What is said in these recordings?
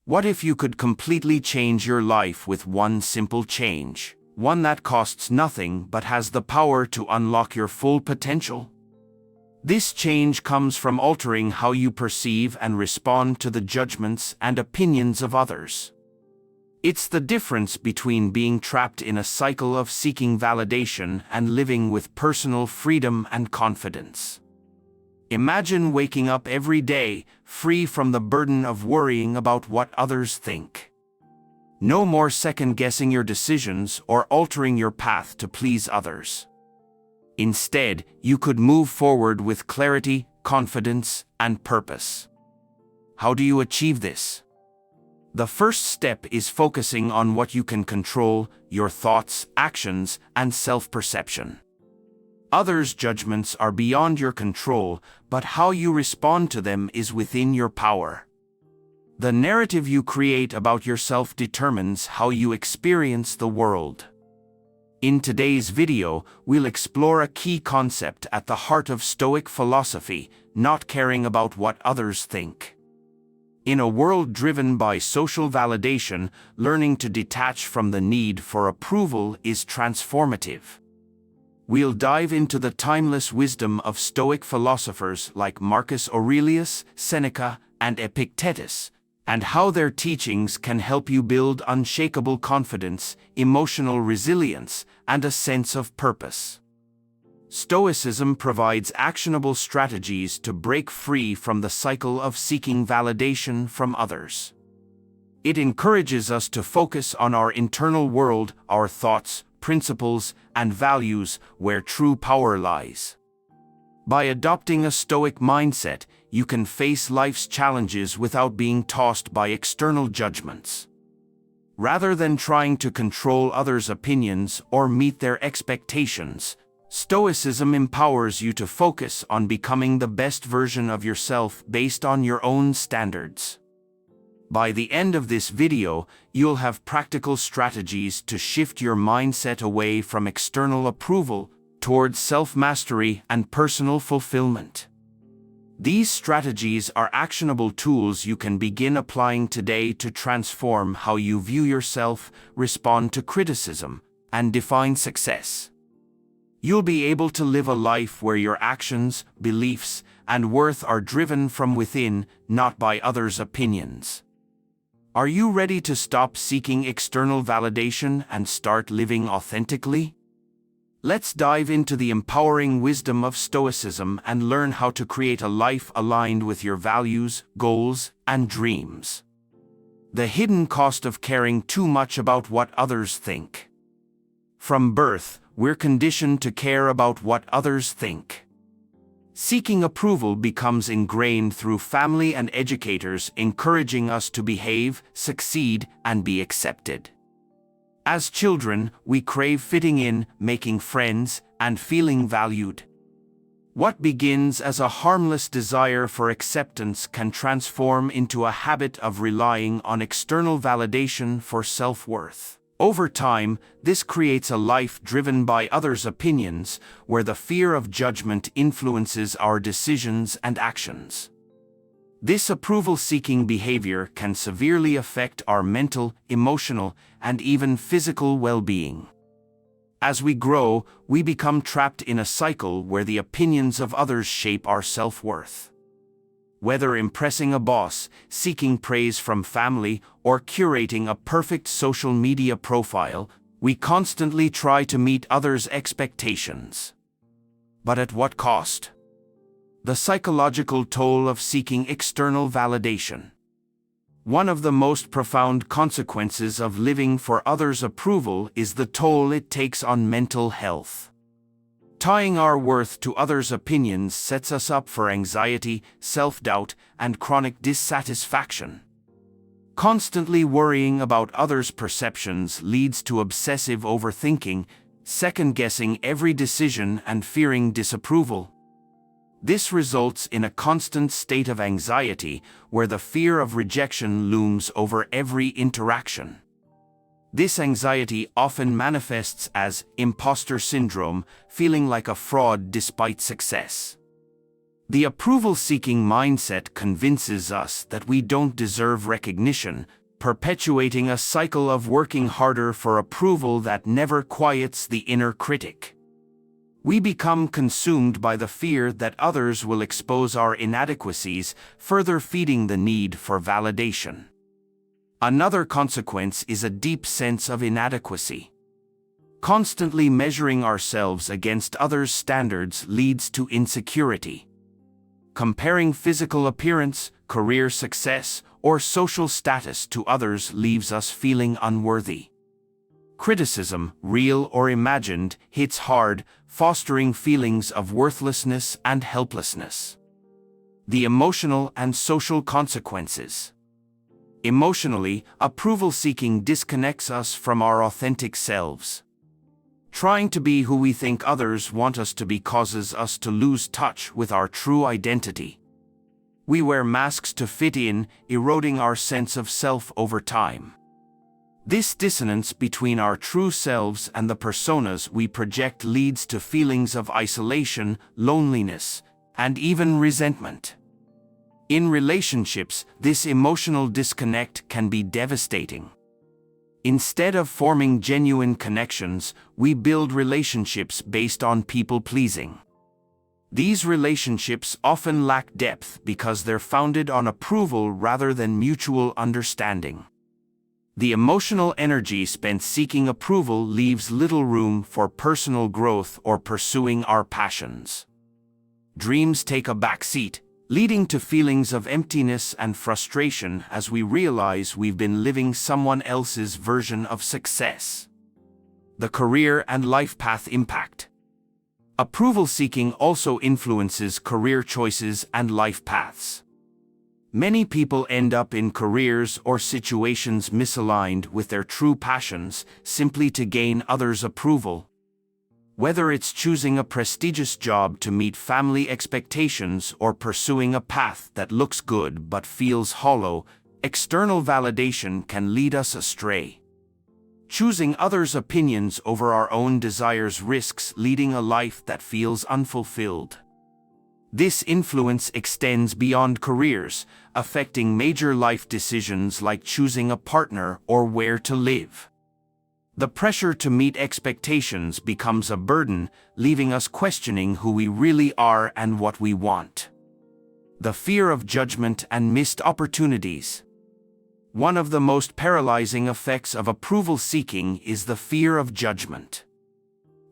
What if you could completely change your life with one simple change? One that costs nothing but has the power to unlock your full potential? This change comes from altering how you perceive and respond to the judgments and opinions of others. It's the difference between being trapped in a cycle of seeking validation and living with personal freedom and confidence. Imagine waking up every day, free from the burden of worrying about what others think. No more second-guessing your decisions or altering your path to please others. Instead, you could move forward with clarity, confidence, and purpose. How do you achieve this? The first step is focusing on what you can control: your thoughts, actions, and self-perception. Others' judgments are beyond your control, but how you respond to them is within your power. The narrative you create about yourself determines how you experience the world. In today's video, we'll explore a key concept at the heart of Stoic philosophy: not caring about what others think. In a world driven by social validation, learning to detach from the need for approval is transformative. We'll dive into the timeless wisdom of Stoic philosophers like Marcus Aurelius, Seneca, and Epictetus, and how their teachings can help you build unshakable confidence, emotional resilience, and a sense of purpose. Stoicism provides actionable strategies to break free from the cycle of seeking validation from others. It encourages us to focus on our internal world, our thoughts, principles, and values, where true power lies. By adopting a Stoic mindset, you can face life's challenges without being tossed by external judgments. Rather than trying to control others' opinions or meet their expectations, Stoicism empowers you to focus on becoming the best version of yourself based on your own standards. By the end of this video, you'll have practical strategies to shift your mindset away from external approval towards self-mastery and personal fulfillment. These strategies are actionable tools you can begin applying today to transform how you view yourself, respond to criticism, and define success. You'll be able to live a life where your actions, beliefs, and worth are driven from within, not by others' opinions. Are you ready to stop seeking external validation and start living authentically? Let's dive into the empowering wisdom of Stoicism and learn how to create a life aligned with your values, goals, and dreams. The hidden cost of caring too much about what others think. From birth, we're conditioned to care about what others think. Seeking approval becomes ingrained through family and educators encouraging us to behave, succeed, and be accepted. As children, we crave fitting in, making friends, and feeling valued. What begins as a harmless desire for acceptance can transform into a habit of relying on external validation for self-worth. Over time, this creates a life driven by others' opinions, where the fear of judgment influences our decisions and actions. This approval-seeking behavior can severely affect our mental, emotional, and even physical well-being. As we grow, we become trapped in a cycle where the opinions of others shape our self-worth. Whether impressing a boss, seeking praise from family, or curating a perfect social media profile, we constantly try to meet others' expectations. But at what cost? The psychological toll of seeking external validation. One of the most profound consequences of living for others' approval is the toll it takes on mental health. Tying our worth to others' opinions sets us up for anxiety, self-doubt, and chronic dissatisfaction. Constantly worrying about others' perceptions leads to obsessive overthinking, second-guessing every decision, and fearing disapproval. This results in a constant state of anxiety where the fear of rejection looms over every interaction. This anxiety often manifests as imposter syndrome, feeling like a fraud despite success. The approval-seeking mindset convinces us that we don't deserve recognition, perpetuating a cycle of working harder for approval that never quiets the inner critic. We become consumed by the fear that others will expose our inadequacies, further feeding the need for validation. Another consequence is a deep sense of inadequacy. Constantly measuring ourselves against others' standards leads to insecurity. Comparing physical appearance, career success, or social status to others leaves us feeling unworthy. Criticism, real or imagined, hits hard, fostering feelings of worthlessness and helplessness. The emotional and social consequences. Emotionally, approval-seeking disconnects us from our authentic selves. Trying to be who we think others want us to be causes us to lose touch with our true identity. We wear masks to fit in, eroding our sense of self over time. This dissonance between our true selves and the personas we project leads to feelings of isolation, loneliness, and even resentment. In relationships, this emotional disconnect can be devastating. Instead of forming genuine connections, we build relationships based on people-pleasing. These relationships often lack depth because they're founded on approval rather than mutual understanding. The emotional energy spent seeking approval leaves little room for personal growth or pursuing our passions. Dreams take a backseat, leading to feelings of emptiness and frustration as we realize we've been living someone else's version of success. The career and life path impact. Approval-seeking also influences career choices and life paths. Many people end up in careers or situations misaligned with their true passions simply to gain others' approval. Whether it's choosing a prestigious job to meet family expectations or pursuing a path that looks good but feels hollow, external validation can lead us astray. Choosing others' opinions over our own desires risks leading a life that feels unfulfilled. This influence extends beyond careers, affecting major life decisions like choosing a partner or where to live. The pressure to meet expectations becomes a burden, leaving us questioning who we really are and what we want. The fear of judgment and missed opportunities. One of the most paralyzing effects of approval-seeking is the fear of judgment.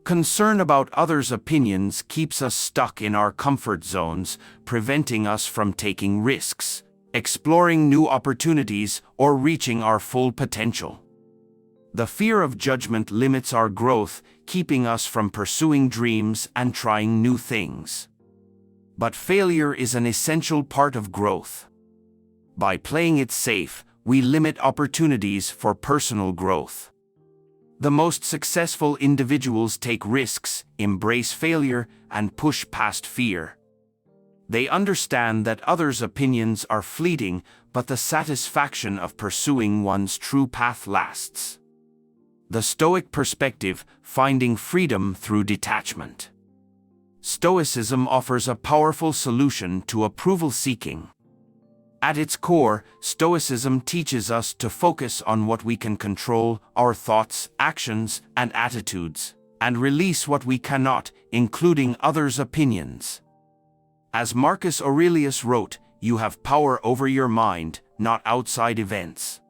Concern about others' opinions keeps us stuck in our comfort zones, preventing us from taking risks, exploring new opportunities, or reaching our full potential. The fear of judgment limits our growth, keeping us from pursuing dreams and trying new things. But failure is an essential part of growth. By playing it safe, we limit opportunities for personal growth. The most successful individuals take risks, embrace failure, and push past fear. They understand that others' opinions are fleeting, but the satisfaction of pursuing one's true path lasts. The Stoic perspective, finding freedom through detachment. Stoicism offers a powerful solution to approval-seeking. At its core, Stoicism teaches us to focus on what we can control, our thoughts, actions, and attitudes, and release what we cannot, including others' opinions. As Marcus Aurelius wrote, "You have power over your mind, not outside events."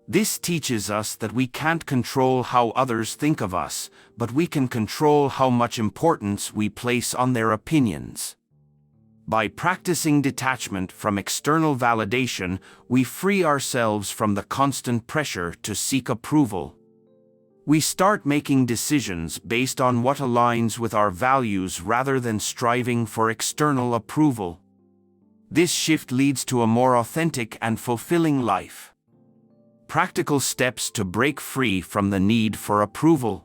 This teaches us that we can't control how others think of us, but we can control how much importance we place on their opinions. By practicing detachment from external validation, we free ourselves from the constant pressure to seek approval. We start making decisions based on what aligns with our values rather than striving for external approval. This shift leads to a more authentic and fulfilling life. Practical steps to break free from the need for approval.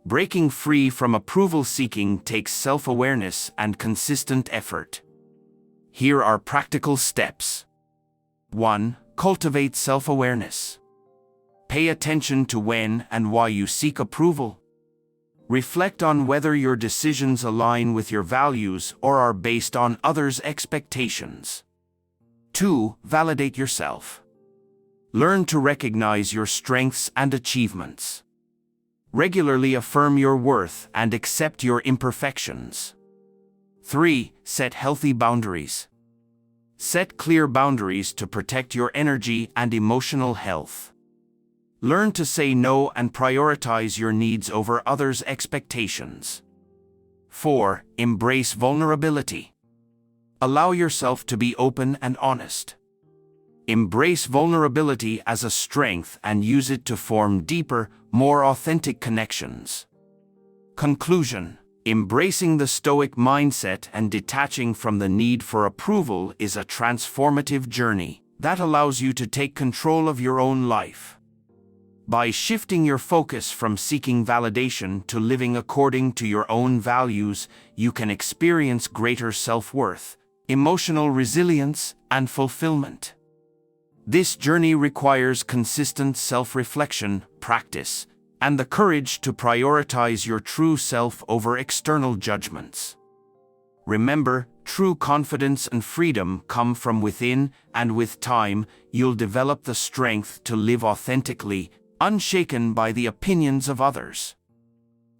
Breaking free from approval-seeking takes self-awareness and consistent effort. Here are practical steps. 1. Cultivate self-awareness. Pay attention to when and why you seek approval. Reflect on whether your decisions align with your values or are based on others' expectations. 2. Validate yourself. Learn to recognize your strengths and achievements. Regularly affirm your worth and accept your imperfections. 3. Set healthy boundaries. Set clear boundaries to protect your energy and emotional health. Learn to say no and prioritize your needs over others' expectations. 4. Embrace vulnerability. Allow yourself to be open and honest. Embrace vulnerability as a strength and use it to form deeper, more authentic connections. Conclusion: embracing the Stoic mindset and detaching from the need for approval is a transformative journey that allows you to take control of your own life. By shifting your focus from seeking validation to living according to your own values, you can experience greater self-worth, emotional resilience, and fulfillment. This journey requires consistent self-reflection, practice, and the courage to prioritize your true self over external judgments. Remember, true confidence and freedom come from within, and with time, you'll develop the strength to live authentically, unshaken by the opinions of others.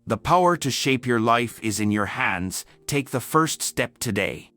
The power to shape your life is in your hands. Take the first step today.